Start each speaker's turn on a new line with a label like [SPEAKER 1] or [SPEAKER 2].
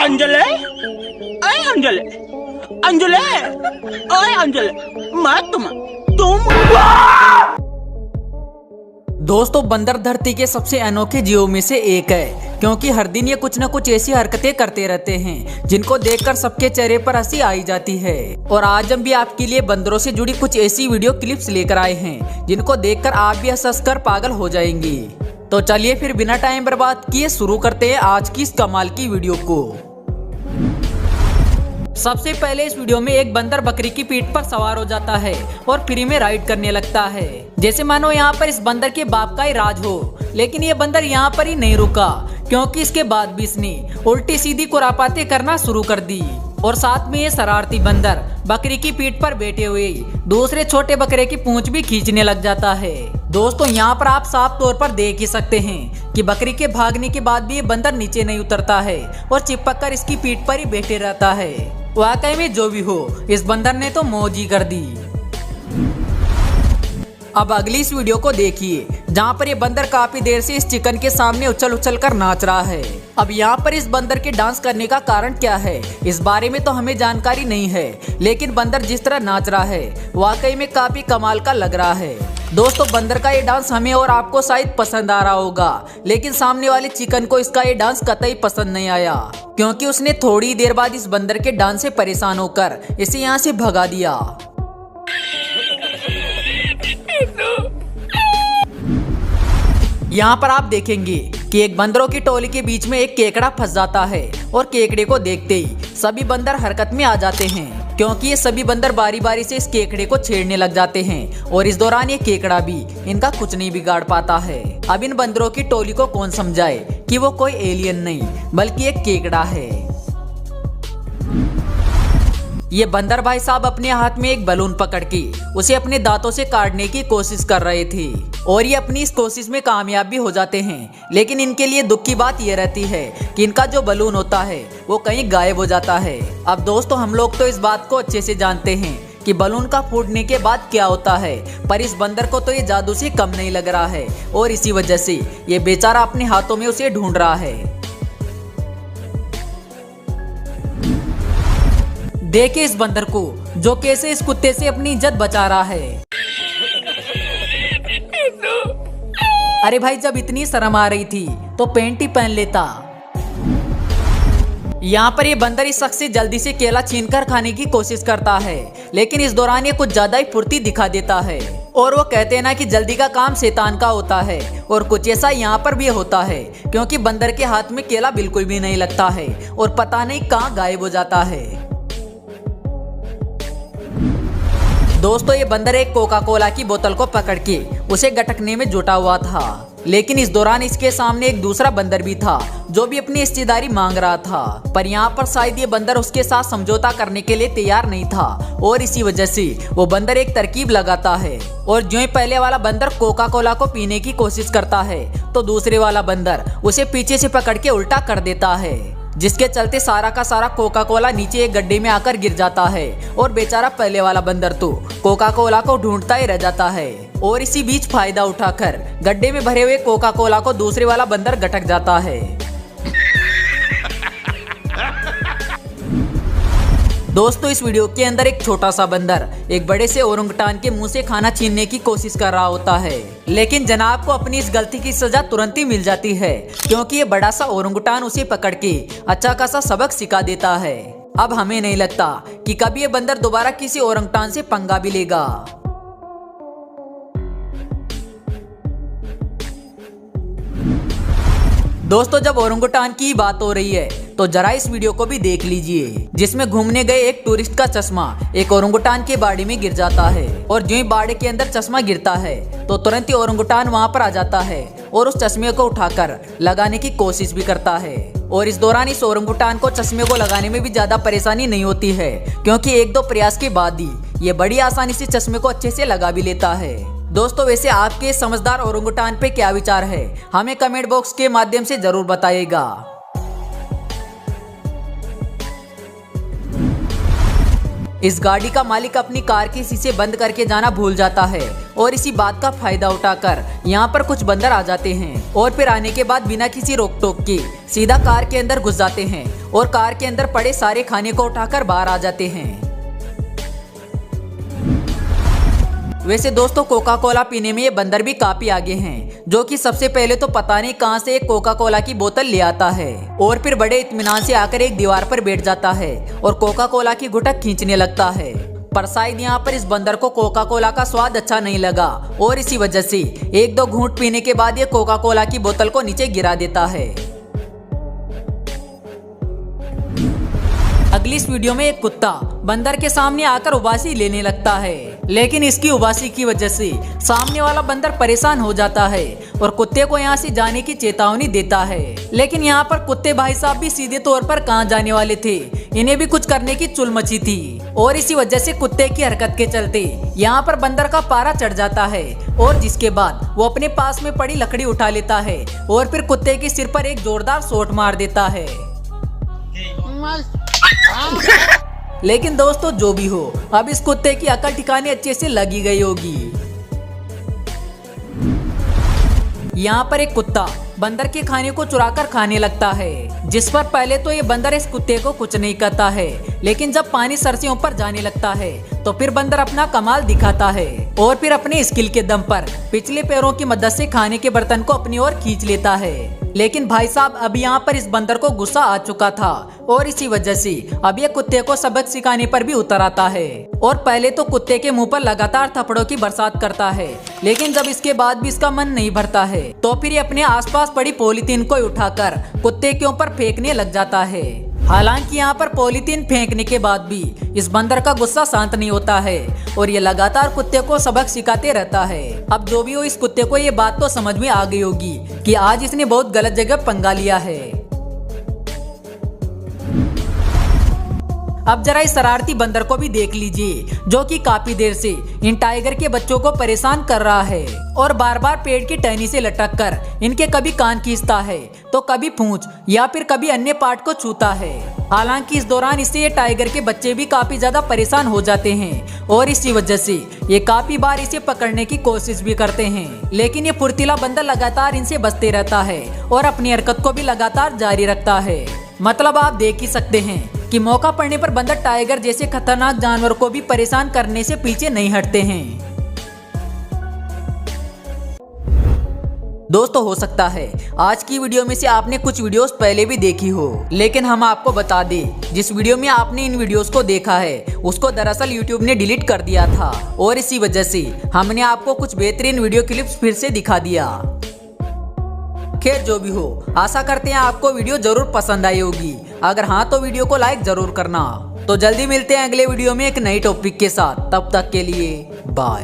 [SPEAKER 1] अंजले, अरे अंजले, अंजले, अरे अंजले, मैं तुम।
[SPEAKER 2] दोस्तों बंदर धरती के सबसे अनोखे जीवों में से एक है, क्योंकि हर दिन ये कुछ न कुछ ऐसी हरकतें करते रहते हैं जिनको देखकर सबके चेहरे पर हंसी आई जाती है। और आज हम भी आपके लिए बंदरों से जुड़ी कुछ ऐसी वीडियो क्लिप्स लेकर आए हैं जिनको देखकर आप भी हंस कर पागल हो जाएंगे। तो चलिए फिर बिना टाइम बर्बाद किए शुरू करते हैं आज की इस कमाल की वीडियो को। सबसे पहले इस वीडियो में एक बंदर बकरी की पीठ पर सवार हो जाता है और फ्री में राइड करने लगता है, जैसे मानो यहाँ पर इस बंदर के बाप का ही राज हो। लेकिन ये बंदर यहाँ पर ही नहीं रुका, क्योंकि इसके बाद भी इसने उल्टी सीधी खुरापाते करना शुरू कर दी। और साथ में ये शरारती बंदर बकरी की पीठ पर बैठे हुए दूसरे छोटे बकरे की पूंछ भी खींचने लग जाता है। दोस्तों यहाँ पर आप साफ तौर पर देख ही सकते हैं कि बकरी के भागने के बाद भी ये बंदर नीचे नहीं उतरता है और चिपक कर इसकी पीठ पर ही बैठे रहता है। वाकई में जो भी हो, इस बंदर ने तो मौज ही कर दी। अब अगली इस वीडियो को देखिए, जहाँ पर ये बंदर काफी देर से इस चिकन के सामने उछल उछल कर नाच रहा है। अब यहाँ पर इस बंदर के डांस करने का कारण क्या है, इस बारे में तो हमें जानकारी नहीं है, लेकिन बंदर जिस तरह नाच रहा है वाकई में काफी कमाल का लग रहा है। दोस्तों बंदर का ये डांस हमें और आपको शायद पसंद आ रहा होगा, लेकिन सामने वाले चिकन को इसका ये डांस कतई पसंद नहीं आया, क्योंकि उसने थोड़ी देर बाद इस बंदर के डांस से परेशान होकर इसे यहाँ से भगा दिया। यहाँ पर आप देखेंगे कि एक बंदरों की टोली के बीच में एक केकड़ा फंस जाता है और केकड़े को देखते ही सभी बंदर हरकत में आ जाते हैं, क्योंकि ये सभी बंदर बारी बारी से इस केकड़े को छेड़ने लग जाते हैं। और इस दौरान ये केकड़ा भी इनका कुछ नहीं बिगाड़ पाता है। अब इन बंदरों की टोली को कौन समझाए कि वो कोई एलियन नहीं बल्कि एक केकड़ा है। ये बंदर भाई साहब अपने हाथ में एक बलून पकड़ के उसे अपने दांतों से काटने की कोशिश कर रहे थे और ये अपनी इस कोशिश में कामयाब भी हो जाते हैं। लेकिन इनके लिए दुख की बात ये रहती है कि इनका जो बलून होता है वो कहीं गायब हो जाता है। अब दोस्तों हम लोग तो इस बात को अच्छे से जानते हैं कि बलून का फूटने के बाद क्या होता है, पर इस बंदर को तो ये जादू से कम नहीं लग रहा है और इसी वजह से ये बेचारा अपने हाथों में उसे ढूंढ रहा है। देखिए इस बंदर को, जो कैसे इस कुत्ते से अपनी इज्जत बचा रहा है। अरे भाई जब इतनी शर्म आ रही थी तो पैंट ही पहन लेता। यहाँ पर ये बंदर इस शख्स से जल्दी से केला छीनकर खाने की कोशिश करता है, लेकिन इस दौरान ये कुछ ज्यादा ही फुर्ती दिखा देता है। और वो कहते हैं ना कि जल्दी का काम शैतान का होता है, और कुछ ऐसा यहाँ पर भी होता है, क्योंकि बंदर के हाथ में केला बिल्कुल भी नहीं लगता है और पता नहीं कहाँ गायब हो जाता है। दोस्तों ये बंदर एक कोका कोला की बोतल को पकड़ के उसे गटकने में जुटा हुआ था, लेकिन इस दौरान इसके सामने एक दूसरा बंदर भी था जो भी अपनी हिस्सेदारी मांग रहा था, पर यहाँ पर शायद ये बंदर उसके साथ समझौता करने के लिए तैयार नहीं था और इसी वजह से वो बंदर एक तरकीब लगाता है। और जो ही पहले वाला बंदर कोका कोला को पीने की कोशिश करता है तो दूसरे वाला बंदर उसे पीछे से पकड़ के उल्टा कर देता है, जिसके चलते सारा का सारा कोका कोला नीचे एक गड्ढे में आकर गिर जाता है और बेचारा पहले वाला बंदर तो कोका कोला को ढूंढता ही रह जाता है। और इसी बीच फायदा उठाकर गड्ढे में भरे हुए कोका कोला को दूसरे वाला बंदर गटक जाता है। दोस्तों इस वीडियो के अंदर एक छोटा सा बंदर एक बड़े से ओरंगुटान के मुंह से खाना छीनने की कोशिश कर रहा होता है, लेकिन जनाब को अपनी इस गलती की सजा तुरंत ही मिल जाती है, क्योंकि ये बड़ा सा ओरंगुटान उसे पकड़ के अच्छा खासा सबक सिखा देता है। अब हमें नहीं लगता कि कभी ये बंदर दोबारा किसी ओरंगुटान से पंगा भी लेगा। दोस्तों जब ओरंगुटान की बात हो रही है तो जरा इस वीडियो को भी देख लीजिए, जिसमें घूमने गए एक टूरिस्ट का चश्मा एक ओरंगुटान के बाड़े में गिर जाता है, और जो ही बाड़े के अंदर चश्मा गिरता है तो तुरंत ही ओरंगुटान वहां पर आ जाता है और उस चश्मे को उठाकर लगाने की कोशिश भी करता है। और इस दौरान इस ओरंगुटान को चश्मे को लगाने में भी ज्यादा परेशानी नहीं होती है, क्योंकि एक दो प्रयास के बाद ही ये बड़ी आसानी से चश्मे को अच्छे से लगा भी लेता है। दोस्तों वैसे आपके समझदार ओरंगुटान पे क्या विचार है, हमें कमेंट बॉक्स के माध्यम से जरूर बताइएगा। इस गाड़ी का मालिक अपनी कार के शीशे बंद करके जाना भूल जाता है और इसी बात का फायदा उठाकर यहाँ पर कुछ बंदर आ जाते हैं और फिर आने के बाद बिना किसी रोक टोक के सीधा कार के अंदर घुस जाते हैं और कार के अंदर पड़े सारे खाने को उठाकर बाहर आ जाते हैं। वैसे दोस्तों कोका कोला पीने में ये बंदर भी काफी आगे हैं, जो कि सबसे पहले तो पता नहीं कहां से एक कोका कोला की बोतल ले आता है और फिर बड़े इत्मीनान से आकर एक दीवार पर बैठ जाता है और कोका कोला की घुटक खींचने लगता है। पर शायद यहाँ पर इस बंदर को कोका कोला का स्वाद अच्छा नहीं लगा और इसी वजह से एक दो घूंट पीने के बाद ये कोका कोला की बोतल को नीचे गिरा देता है। अगली इस वीडियो में एक कुत्ता बंदर के सामने आकर उबासी लेने लगता है, लेकिन इसकी उबासी की वजह से सामने वाला बंदर परेशान हो जाता है और कुत्ते को यहाँ से जाने की चेतावनी देता है। लेकिन यहाँ पर कुत्ते भाई साहब भी सीधे तौर पर कहाँ जाने वाले थे, इन्हें भी कुछ करने की चुल मची थी और इसी वजह से कुत्ते की हरकत के चलते यहाँ पर बंदर का पारा चढ़ जाता है और जिसके बाद वो अपने पास में पड़ी लकड़ी उठा लेता है और फिर कुत्ते के सिर पर एक जोरदार शॉट मार देता है। लेकिन दोस्तों जो भी हो, अब इस कुत्ते की अकल ठिकाने अच्छे से लगी गई होगी। यहाँ पर एक कुत्ता बंदर के खाने को चुराकर खाने लगता है, जिस पर पहले तो ये बंदर इस कुत्ते को कुछ नहीं कहता है, लेकिन जब पानी सर से ऊपर जाने लगता है तो फिर बंदर अपना कमाल दिखाता है और फिर अपने स्किल के दम पर पिछले पैरों की मदद से खाने के बर्तन को अपनी ओर खींच लेता है। लेकिन भाई साहब अब यहाँ पर इस बंदर को गुस्सा आ चुका था और इसी वजह से अब ये कुत्ते को सबक सिखाने पर भी उतर आता है और पहले तो कुत्ते के मुंह पर लगातार थप्पड़ों की बरसात करता है, लेकिन जब इसके बाद भी इसका मन नहीं भरता है तो फिर ये अपने आसपास पड़ी पॉलीथीन को उठाकर कुत्ते के ऊपर फेंकने लग जाता है। हालांकि यहाँ पर पॉलीथीन फेंकने के बाद भी इस बंदर का गुस्सा शांत नहीं होता है और ये लगातार कुत्ते को सबक सिखाते रहता है। अब जो भी हो, इस कुत्ते को ये बात तो समझ में आ गई होगी कि आज इसने बहुत गलत जगह पंगा लिया है। अब जरा इस शरारती बंदर को भी देख लीजिए, जो कि काफी देर से इन टाइगर के बच्चों को परेशान कर रहा है और बार बार पेड़ की टहनी से लटक कर इनके कभी कान खींचता है तो कभी पूंछ या फिर कभी अन्य पार्ट को छूता है। हालांकि इस दौरान इससे ये टाइगर के बच्चे भी काफी ज्यादा परेशान हो जाते हैं और इसी वजह से ये काफी बार इसे पकड़ने की कोशिश भी करते हैं, लेकिन ये फुर्तीला बंदर लगातार इनसे बचते रहता है और अपनी हरकत को भी लगातार जारी रखता है। मतलब आप देख ही सकते हैं कि मौका पड़ने पर बंदर टाइगर जैसे खतरनाक जानवर को भी परेशान करने से पीछे नहीं हटते हैं। दोस्तों हो सकता है आज की वीडियो में से आपने कुछ वीडियोस पहले भी देखी हो, लेकिन हम आपको बता दें जिस वीडियो में आपने इन वीडियोस को देखा है उसको दरअसल यूट्यूब ने डिलीट कर दिया था और इसी वजह से हमने आपको कुछ बेहतरीन वीडियो क्लिप्स फिर से दिखा दिया। खैर जो भी हो, आशा करते हैं आपको वीडियो जरूर पसंद आई होगी। अगर हाँ तो वीडियो को लाइक जरूर करना। तो जल्दी मिलते हैं अगले वीडियो में एक नई टॉपिक के साथ, तब तक के लिए बाय।